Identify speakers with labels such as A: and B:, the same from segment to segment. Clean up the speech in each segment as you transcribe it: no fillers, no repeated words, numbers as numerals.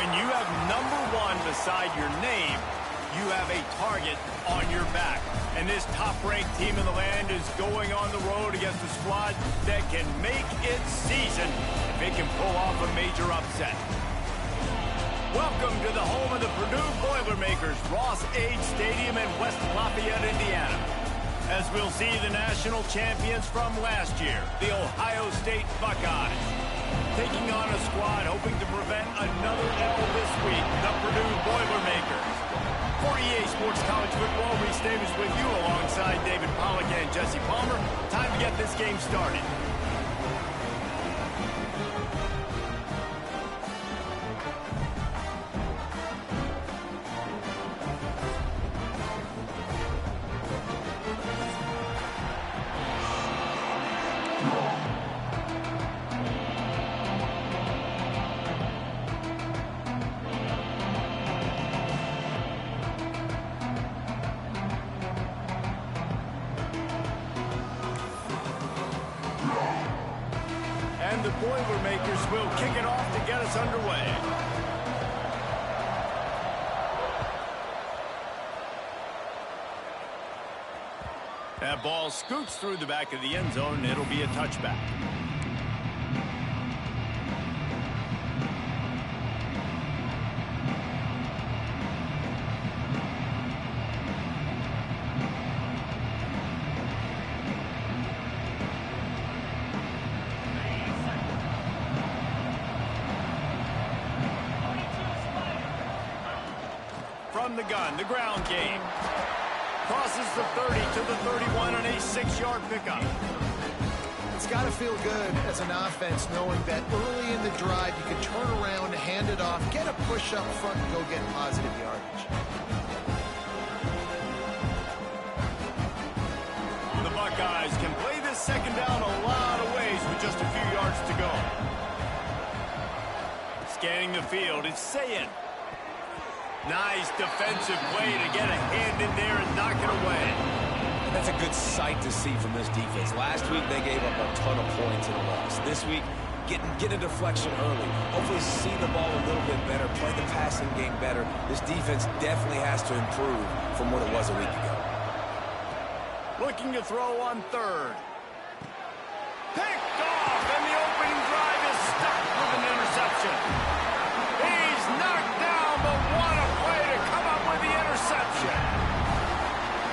A: When you have #1 beside your name, you have a target on your back. And this top-ranked team in the land is going on the road against a squad that can make its season if it can pull off a major upset. Welcome to the home of the Purdue Boilermakers, Ross Age Stadium in West Lafayette, Indiana. As we'll see the national champions from last year, the Ohio State Buckeyes, taking on a squad hoping to prevent another L this week, the Purdue Boilermakers. For EA Sports College Football, Reese Davis with you alongside David Pollack and Jesse Palmer. Time to get this game started. The Boilermakers will kick it off to get us underway. That ball scoots through the back of the end zone, and it'll be a touchback. From the gun, the ground game. Crosses the 30 to the 31 on a 6-yard pickup.
B: It's got to feel good as an offense knowing that early in the drive you can turn around, hand it off, get a push up front, and go get positive yardage.
A: The Buckeyes can play this second down a lot of ways with just a few yards to go. Scanning the field, it's Sayin. Nice defensive play to get a hand in there and knock it away.
C: That's a good sight to see from this defense. Last week, they gave up a ton of points in a loss. This week, get a deflection early. Hopefully see the ball a little bit better, play the passing game better. This defense definitely has to improve from what it was a week ago.
A: Looking to throw on third. Picked off, and the opening drive is stuck with an interception. He's knocked down, but what a play to come up with the interception.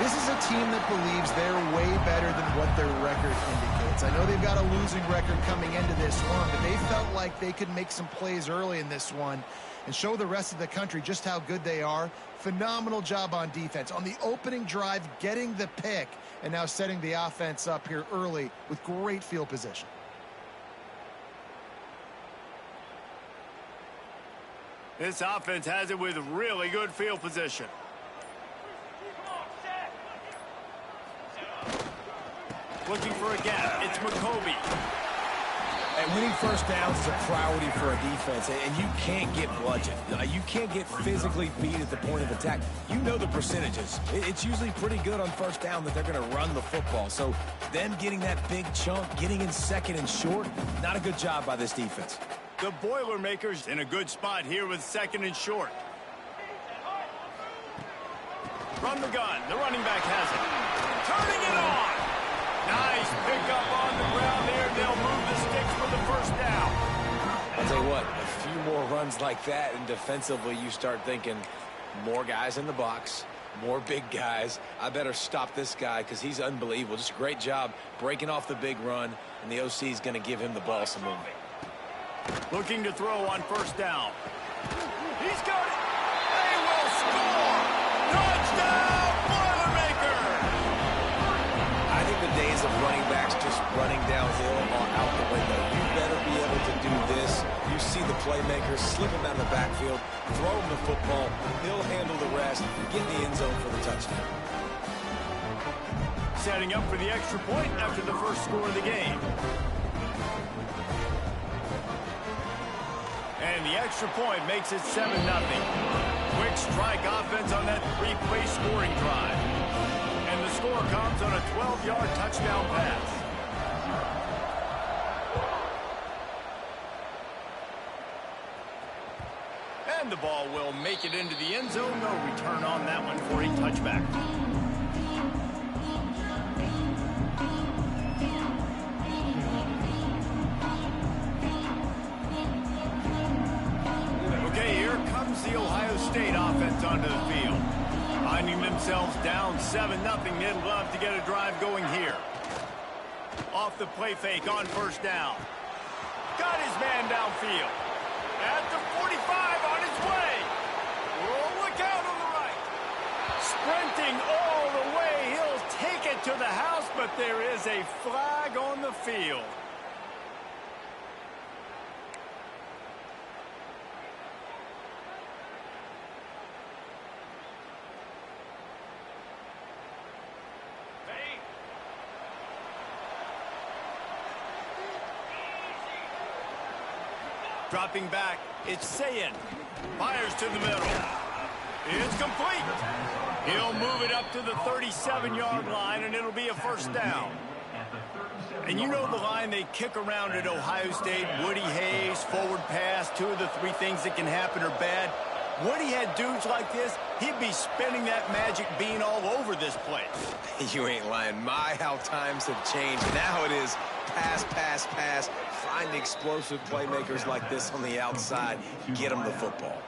B: This is a team that believes they're way better than what their record indicates. I know they've got a losing record coming into this one, but they felt like they could make some plays early in this one and show the rest of the country just how good they are. Phenomenal job on defense. On the opening drive, getting the pick, and now setting the offense up here early with great field position.
A: This offense has it with really good field position. Looking for a gap. It's McCoby.
C: And winning first downs is a priority for a defense, and you can't get bludgeoned. You can't get physically beat at the point of attack. You know the percentages. It's usually pretty good on first down that they're going to run the football. So them getting that big chunk, getting in second and short, not a good job by this defense.
A: The Boilermakers in a good spot here with second and short. From the gun, the running back has it. Turning it on. Nice pickup on the ground there. They'll move the sticks for the first down.
C: I'll tell you what, a few more runs like that, and defensively you start thinking more guys in the box, more big guys. I better stop this guy because he's unbelievable. Just a great job breaking off the big run, and the OC is going to give him the ball some movement.
A: Looking to throw on first down. He's got it. They will score. Touchdown, Boilermakers.
C: I think the days of running backs just running downhill are out the window. You better be able to do this. You see the playmakers slip him out of the backfield, throw him the football. He'll handle the rest, get in the end zone for the touchdown.
A: Setting up for the extra point after the first score of the game. And the extra point makes it 7-0. Quick strike offense on that three-play scoring drive. And the score comes on a 12-yard touchdown pass. And ball will make it into the end zone. No return on that one for a touchback. Okay, here comes the Ohio State offense onto the field. Finding themselves down 7-0. They'd love to get a drive going here. Off the play fake on first down. Got his man downfield. At the 45 on his way. Oh, look out on the right. Sprinting all the way. He'll take it to the house, but there is a flag on the field. Dropping back, it's Sayin. Fires to the middle. It's complete. He'll move it up to the 37-yard line, and it'll be a first down. And you know the line they kick around at Ohio State, Woody Hayes, forward pass, 2 of the 3 things that can happen are bad. Woody had dudes like this, he'd be spinning that magic bean all over this place.
C: You ain't lying. My, how times have changed. Now it is pass, pass, pass. Find explosive playmakers like this on the outside. Get them the football.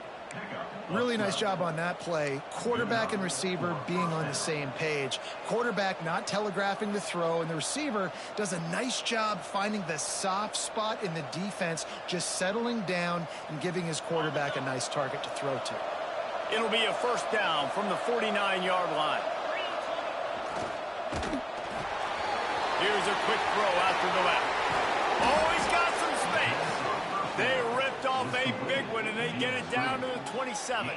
B: Really nice job on that play. Quarterback and receiver being on the same page. Quarterback not telegraphing the throw, and the receiver does a nice job finding the soft spot in the defense, just settling down and giving his quarterback a nice target to throw to.
A: It'll be a first down from the 49-yard line. Here's a quick throw out to the left. Oh, he's got some space. They ripped off a big one, and they get it down to the 27.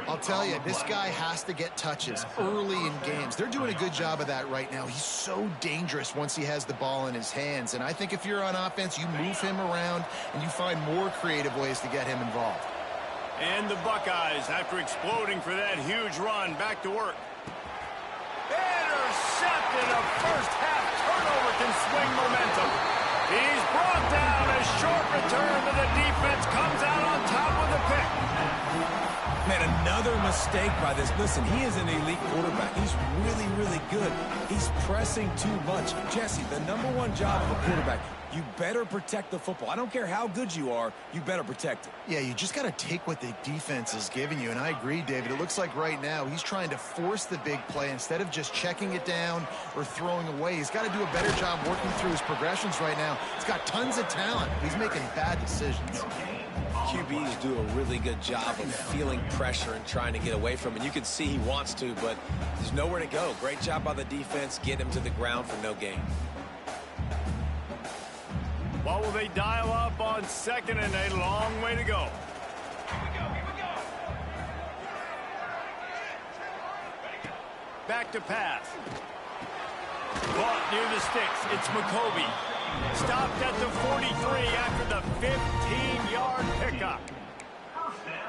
B: I'll tell you, this guy has to get touches early in games. They're doing a good job of that right now. He's so dangerous once he has the ball in his hands. And I think if you're on offense, you move him around, and you find more creative ways to get him involved.
A: And the Buckeyes, after exploding for that huge run, back to work. Intercepted. A first-half turnover can swing momentum. He's brought down. A short return to the defense comes out on top with a pick.
C: Man, another mistake by this. Listen, he is an elite quarterback. He's really, really good. He's pressing too much. Jesse, the #1 job of a quarterback, you better protect the football. I don't care how good you are, you better protect it.
B: Yeah, you just got to take what the defense is giving you. And I agree, David. It looks like right now he's trying to force the big play instead of just checking it down or throwing away. He's got to do a better job working through his progressions right now. He's got tons of talent. He's making bad decisions.
C: QBs do a really good job of feeling pressure and trying to get away from it. And you can see he wants to, but there's nowhere to go. Great job by the defense. Get him to the ground for no gain.
A: What will they dial up on second and a long way to go? Back to pass. Caught near the sticks. It's McCoby. Stopped at the 43 after the 15-yard pickup.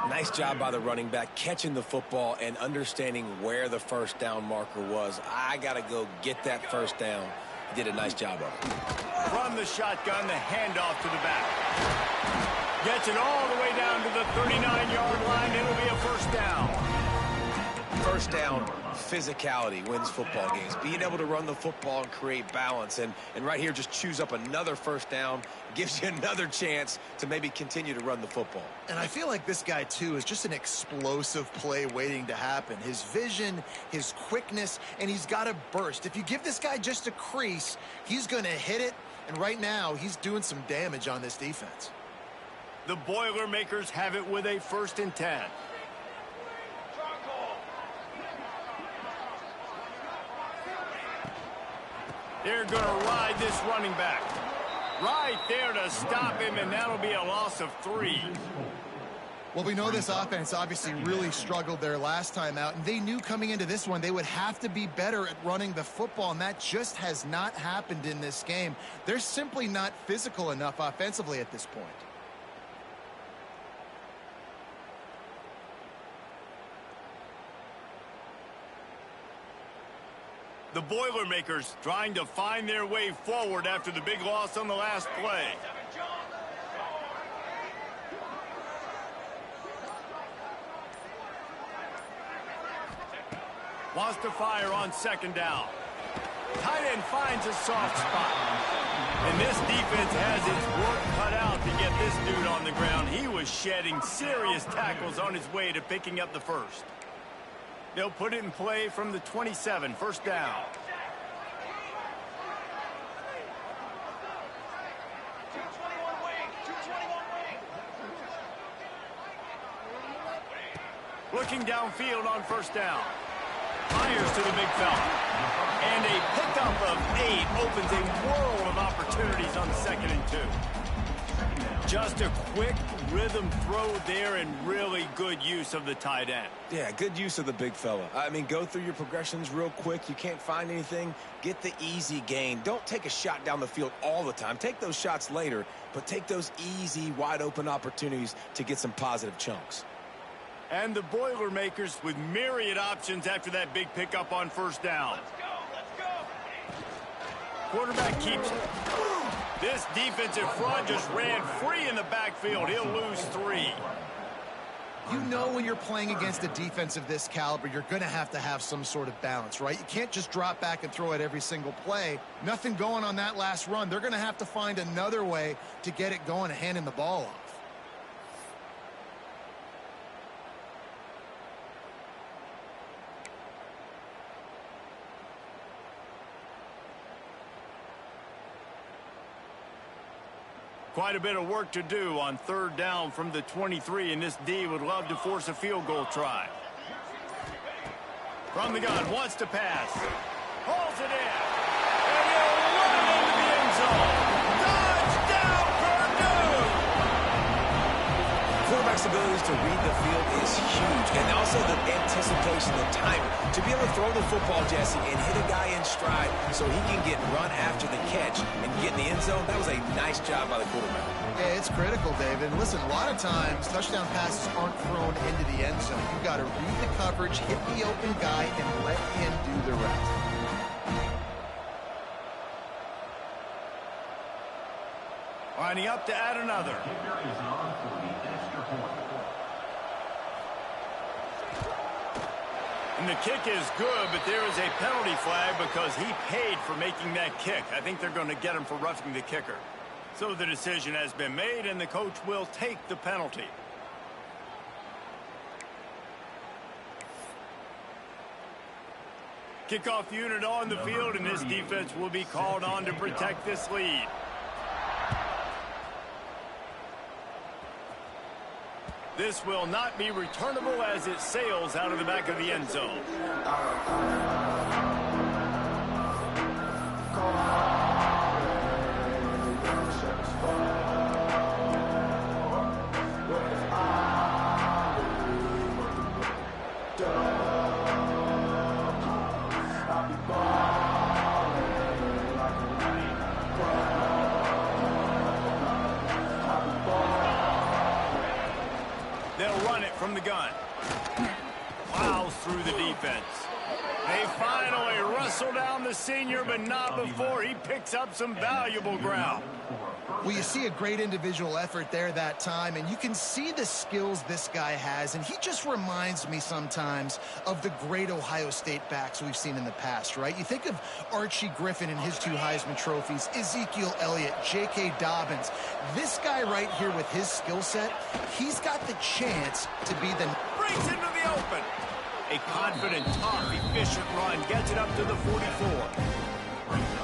C: Nice job by the running back, catching the football and understanding where the first down marker was. I got to go get that first down. He did a nice job of it.
A: From the shotgun, the handoff to the back. Gets it all the way down to the 39-yard line. It'll be a first down.
C: First down, physicality wins football games. Being able to run the football and create balance. And right here, just choose up another first down. Gives you another chance to maybe continue to run the football.
B: And I feel like this guy, too, is just an explosive play waiting to happen. His vision, his quickness, and he's got a burst. If you give this guy just a crease, he's going to hit it. And right now, he's doing some damage on this defense.
A: The Boilermakers have it with a 1st and 10. They're going to ride this running back. Right there to stop him, and that'll be a loss of 3.
B: Well, we know this offense obviously really struggled their last time out, and they knew coming into this one they would have to be better at running the football, and that just has not happened in this game. They're simply not physical enough offensively at this point.
A: The Boilermakers trying to find their way forward after the big loss on the last play. Wants to fire on second down. Tight end finds a soft spot. And this defense has its work cut out to get this dude on the ground. He was shedding serious tackles on his way to picking up the first. They'll put it in play from the 27, first down. Looking downfield on first down. Fires to the big fella. And a pickup of 8 opens a world of opportunities on 2nd and 2. Just a quick rhythm throw there and really good use of the tight end.
C: Yeah, good use of the big fella. I mean, go through your progressions real quick. You can't find anything. Get the easy gain. Don't take a shot down the field all the time. Take those shots later, but take those easy, wide-open opportunities to get some positive chunks.
A: And the Boilermakers with myriad options after that big pickup on first down. Let's go. Quarterback keeps it. This defensive front just ran free in the backfield. He'll lose 3.
B: You know when you're playing against a defense of this caliber, you're going to have some sort of balance, right? You can't just drop back and throw it every single play. Nothing going on that last run. They're going to have to find another way to get it going and handing the ball off.
A: Quite a bit of work to do on third down from the 23, and this D would love to force a field goal try. From the gun, wants to pass. Hauls it in. And he'll run it into the end zone. Touchdown, Purdue!
C: Quarterback's abilities to read the field is huge, and also the anticipation, the timing. To be able to throw the football, Jesse, and hit a guy in stride so he can get run after the catch and get in the end zone, that was a nice job by the quarterback.
B: Yeah, it's critical, David. And listen, a lot of times, touchdown passes aren't thrown into the end zone. You've got to read the coverage, hit the open guy, and let him do the rest.
A: Lining up to add another. And the kick is good, but there is a penalty flag because he paid for making that kick. I think they're going to get him for roughing the kicker. So the decision has been made, and the coach will take the penalty. Kickoff unit on the field, and this defense will be called on to protect this lead. This will not be returnable as it sails out of the back of the end zone. They'll run it from the gun. Plows through the defense. They finally wrestle down the senior, but not before he picks up some valuable ground.
B: Well, you see a great individual effort there that time, and you can see the skills this guy has, and he just reminds me sometimes of the great Ohio State backs we've seen in the past, right? You think of Archie Griffin and his 2 Heisman trophies, Ezekiel Elliott, J.K. Dobbins. This guy right here with his skill set, he's got the chance to be the...
A: Breaks into the open. A confident, tough, efficient run gets it up to the 44.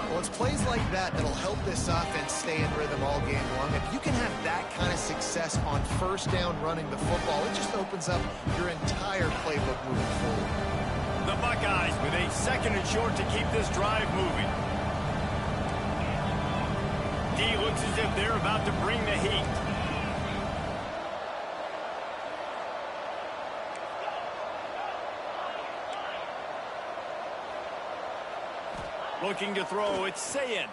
B: Well, it's plays like that that'll help this offense stay in rhythm all game long. If you can have that kind of success on first down running the football, it just opens up your entire playbook moving forward.
A: The Buckeyes with a 2nd and short to keep this drive moving. D looks as if they're about to bring the heat. Looking to throw, it's Sayin.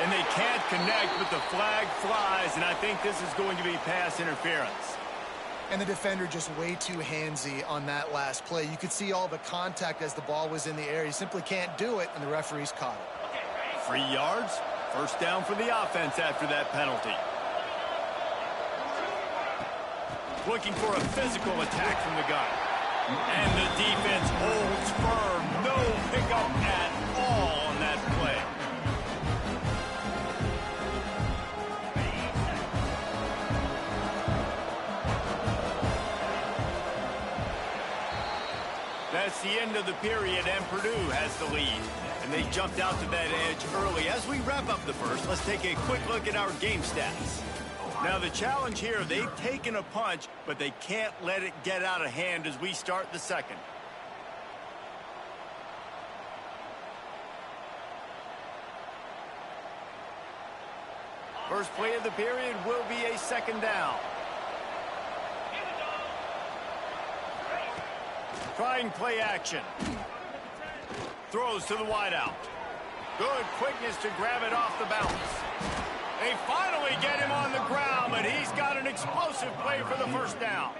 A: And they can't connect, but the flag flies, and I think this is going to be pass interference.
B: And the defender just way too handsy on that last play. You could see all the contact as the ball was in the air. You simply can't do it, and the referees caught it.
A: 3 yards, first down for the offense after that penalty. looking for a physical attack from the gun. And the defense holds firm. No pickup at all on that play. That's the end of the period, and Purdue has the lead. And they jumped out to that edge early. As we wrap up the first, let's take a quick look at our game stats. Now, the challenge here, they've taken a punch, but they can't let it get out of hand as we start the second. First play of the period will be a second down. Trying play action. Throws to the wideout. Good quickness to grab it off the bounce. They finally get him on the ground, but he's got an explosive play for the first down.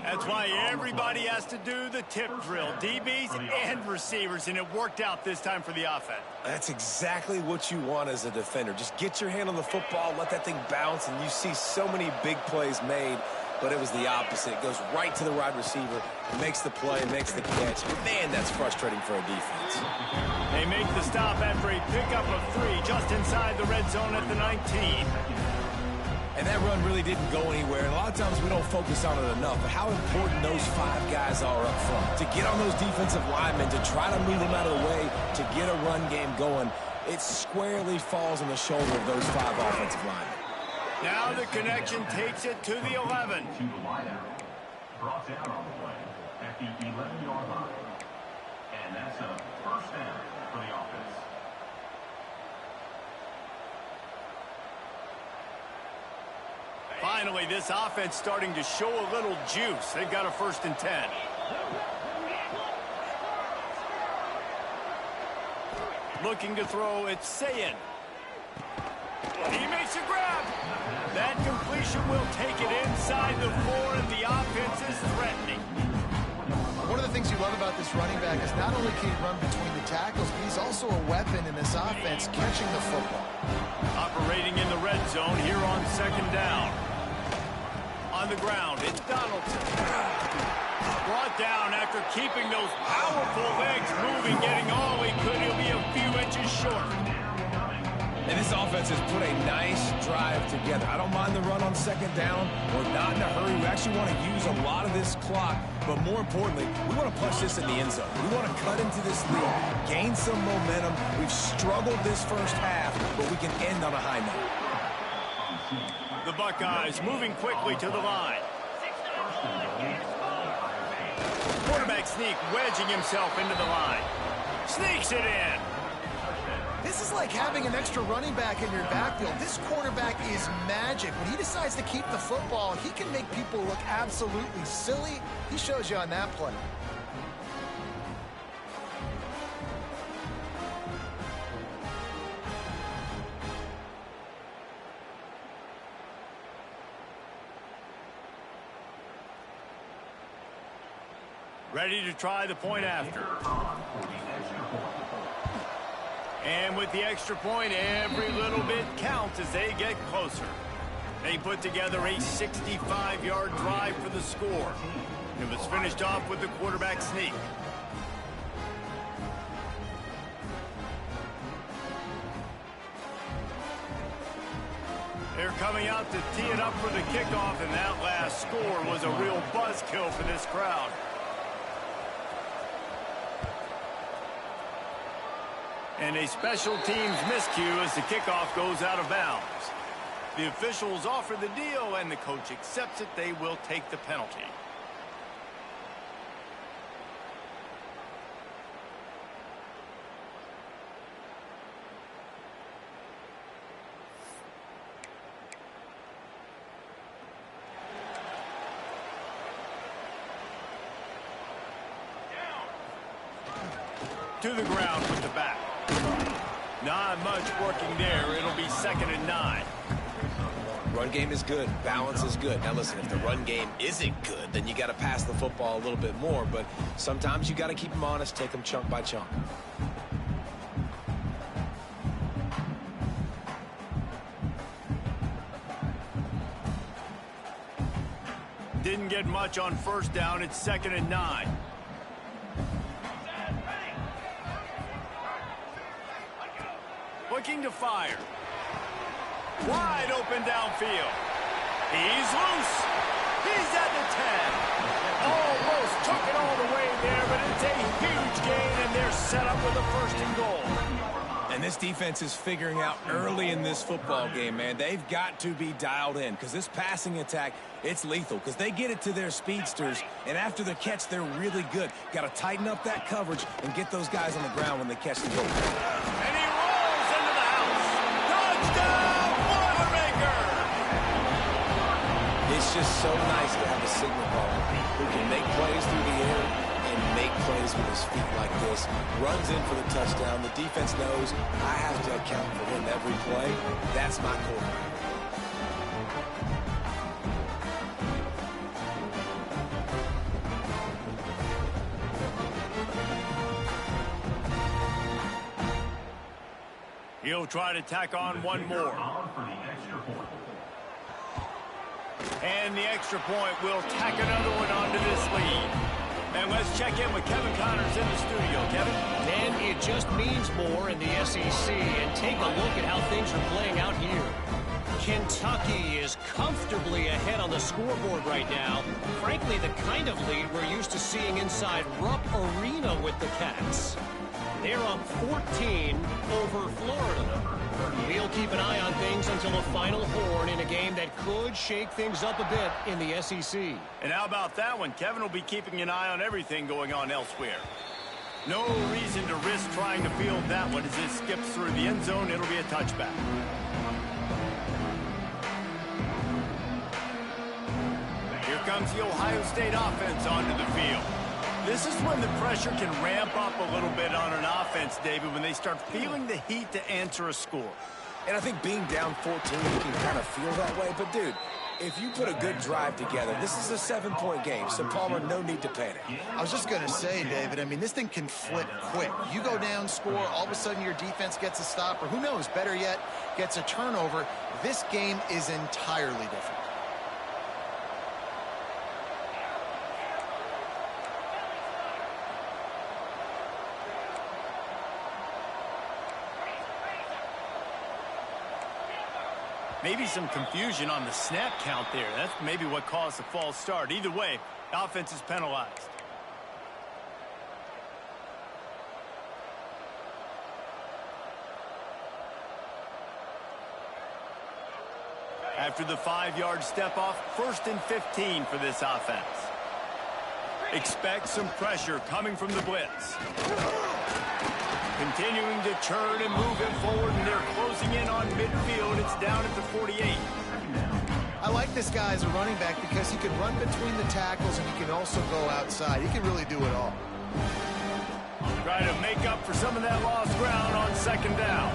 A: That's why everybody has to do the tip drill, DBs and receivers, and it worked out this time for the offense.
C: That's exactly what you want as a defender. Just get your hand on the football, let that thing bounce, and you see so many big plays made. But it was the opposite. It goes right to the wide receiver, makes the play, makes the catch. Man, that's frustrating for a defense.
A: They make the stop after a pickup of 3 just inside the red zone at the 19.
C: And that run really didn't go anywhere. And a lot of times we don't focus on it enough. But how important those 5 guys are up front. To get on those defensive linemen, to try to move them out of the way, to get a run game going, it squarely falls on the shoulder of those 5 offensive linemen.
A: Now the connection takes it to the 11.
D: Brought down on the play at the 11-yard line. And that's a first down for the offense.
A: Finally, this offense starting to show a little juice. They've got a 1st and 10. Looking to throw, it's Sayin. He makes a grab. That completion will take it inside the 4, and the offense is threatening.
B: One of the things you love about this running back is not only can he run between the tackles, but he's also a weapon in this offense catching the football.
A: Operating in the red zone here on 2nd down. On the ground, it's Donaldson. Brought down after keeping those powerful legs moving, getting all he could. He'll be a few inches short.
C: And this offense has put a nice drive together. I don't mind the run on 2nd down. We're not in a hurry. We actually want to use a lot of this clock. But more importantly, we want to punch this in the end zone. We want to cut into this lead, gain some momentum. We've struggled this first half, but we can end on a high note.
A: The Buckeyes moving quickly to the line. Quarterback sneak, wedging himself into the line. Sneaks it in.
B: This is like having an extra running back in your backfield. This quarterback is magic. When he decides to keep the football, he can make people look absolutely silly. He shows you on that play.
A: Ready to try the point after. And with the extra point, every little bit counts as they get closer. They put together a 65-yard drive for the score. It was finished off with the quarterback sneak. They're coming out to tee it up for the kickoff, and that last score was a real buzzkill for this crowd. And a special teams miscue as the kickoff goes out of bounds. The officials offer the deal, and the coach accepts it. They will take the penalty. To the ground with the back. Not much working there. It'll be 2nd and 9.
C: Run game is good. Balance is good. Now listen, if the run game isn't good, then you got to pass the football a little bit more. But sometimes you got to keep them honest, take them chunk by chunk.
A: didn't get much on first down. It's 2nd and 9. Looking to fire. Wide open downfield. He's loose. He's at the 10. Almost took it all the way there, but it's a huge gain, and they're set up with a 1st and goal.
C: And this defense is figuring out early in this football game, man. They've got to be dialed in because this passing attack, it's lethal because they get it to their speedsters, and after the catch, they're really good. Got to tighten up that coverage and get those guys on the ground when they catch the ball.
A: And he rolls into the house. Touchdown, Boilermaker!
C: It's just so nice to have a signal caller who can make plays through the air and make plays with his feet like this. Runs in for the touchdown. The defense knows I have to account for him every play. That's my quarterback.
A: He'll try to tack on one more. And the extra point will tack another one onto this lead. And let's check in with Kevin Connors in the studio. Kevin?
E: And it just means more in the SEC. And take a look at how things are playing out here. Kentucky is comfortably ahead on the scoreboard right now. Frankly, the kind of lead we're used to seeing inside Rupp Arena with the Cats. They're up 14 over Florida. We'll keep an eye on things until the final horn in a game that could shake things up a bit in the SEC.
A: And how about that one? Kevin will be keeping an eye on everything going on elsewhere. No reason to risk trying to field that one as it skips through the end zone. It'll be a touchback. Here comes the Ohio State offense onto the field. This is when the pressure can ramp up a little bit on an offense, David, when they start feeling the heat to answer a score.
C: And I think being down 14, you can kind of feel that way. But, dude, if you put a good drive together, this is a 7-point game. So, Palmer, no need to panic.
B: I was just going to say, David, I mean, this thing can flip quick. You go down, score, all of a sudden your defense gets a stop, or who knows, better yet, gets a turnover. This game is entirely different.
A: Maybe some confusion on the snap count there. That's maybe what caused the false start. Either way, offense is penalized. After the 5-yard step off, 1st and 15 for this offense. Expect some pressure coming from the blitz. Continuing to churn and move it forward, and they're closing in on midfield. It's down at the 48.
B: I like this guy as a running back because he can run between the tackles and he can also go outside. He can really do it all.
A: Try to make up for some of that lost ground on 2nd down.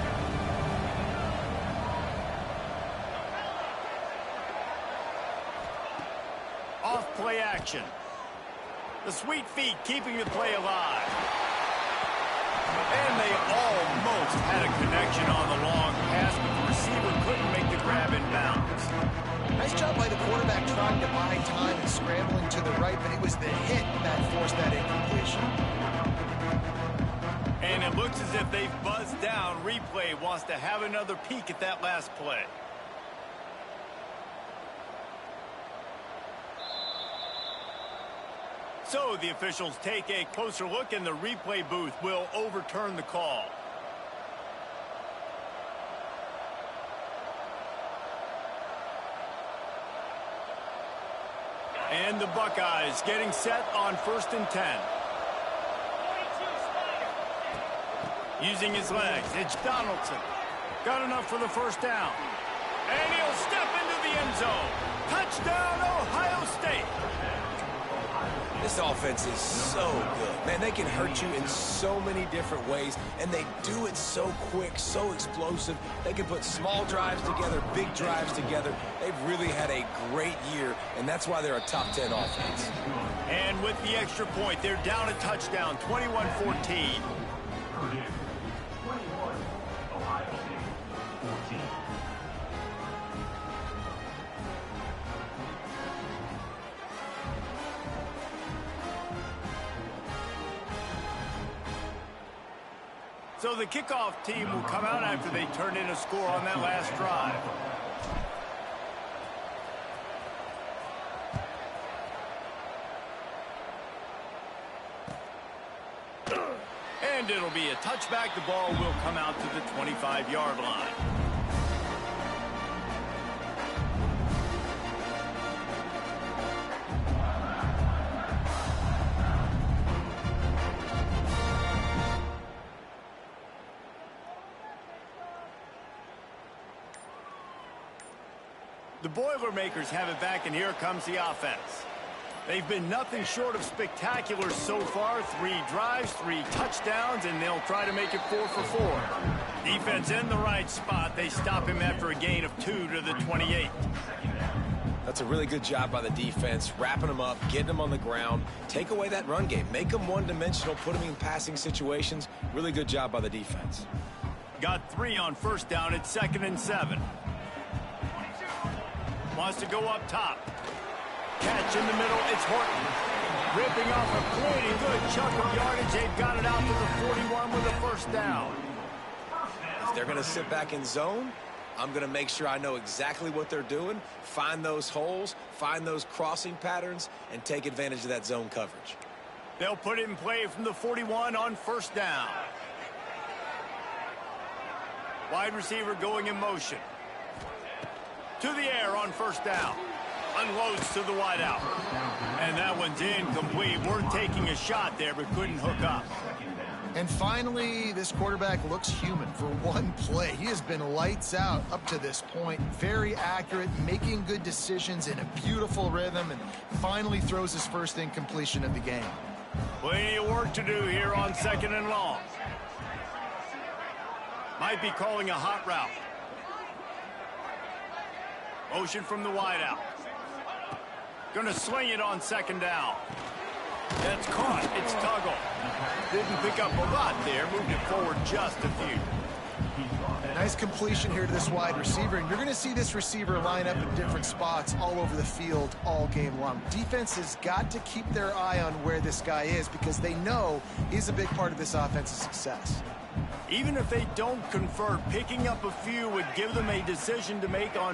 A: Off play action. The sweet feet keeping the play alive. And they almost had a connection on the long pass, but the receiver couldn't make the grab in bounds.
B: Nice job by the quarterback trying to buy time and scrambling to the right, but it was the hit that forced that incompletion.
A: And it looks as if they've buzzed down. Replay wants to have another peek at that last play. So the officials take a closer look, and the replay booth will overturn the call. And the Buckeyes getting set on 1st and 10. Using his legs, it's Donaldson. Got enough for the 1st down. And he'll step into the end zone. Touchdown, Ohio State.
C: This offense is so good. Man, they can hurt you in so many different ways, and they do it so quick, so explosive. They can put small drives together, big drives together. They've really had a great year, and that's why they're a top 10 offense.
A: And with the extra point, they're down a touchdown, 21-14. So the kickoff team will come out after they turn in a score on that last drive. And it'll be a touchback. The ball will come out to the 25-yard line. The Boilermakers have it back, and here comes the offense. They've been nothing short of spectacular so far. 3 drives, 3 touchdowns, and they'll try to make it 4 for 4. Defense in the right spot. They stop him after a gain of 2 to the 28.
C: That's a really good job by the defense, wrapping them up, getting them on the ground. Take away that run game. Make them one-dimensional, put them in passing situations. Really good job by the defense.
A: Got 3 on first down. It's 2nd and 7. Wants to go up top. Catch in the middle. It's Horton. Ripping off a pretty good chunk of yardage. They've got it out to the 41 with a first down.
C: If they're going to sit back in zone, I'm going to make sure I know exactly what they're doing, find those holes, find those crossing patterns, and take advantage of that zone coverage.
A: They'll put it in play from the 41 on first down. Wide receiver going in motion. To the air on first down. Unloads to the wideout. And that one's incomplete. We're taking a shot there, but couldn't hook up.
B: And finally, this quarterback looks human for one play. He has been lights out up to this point. Very accurate, making good decisions in a beautiful rhythm, and finally throws his first incompletion of the game.
A: Plenty of work to do here on 2nd and long. Might be calling a hot route. Motion from the wideout. Gonna swing it on 2nd down. That's caught. It's Tuggle. Didn't pick up a lot there. Moved it forward just a few.
B: Nice completion here to this wide receiver, and you're going to see this receiver line up in different spots all over the field all game long. Defense has got to keep their eye on where this guy is because they know he's a big part of this offense's success.
A: Even if they don't convert, picking up a few would give them a decision to make on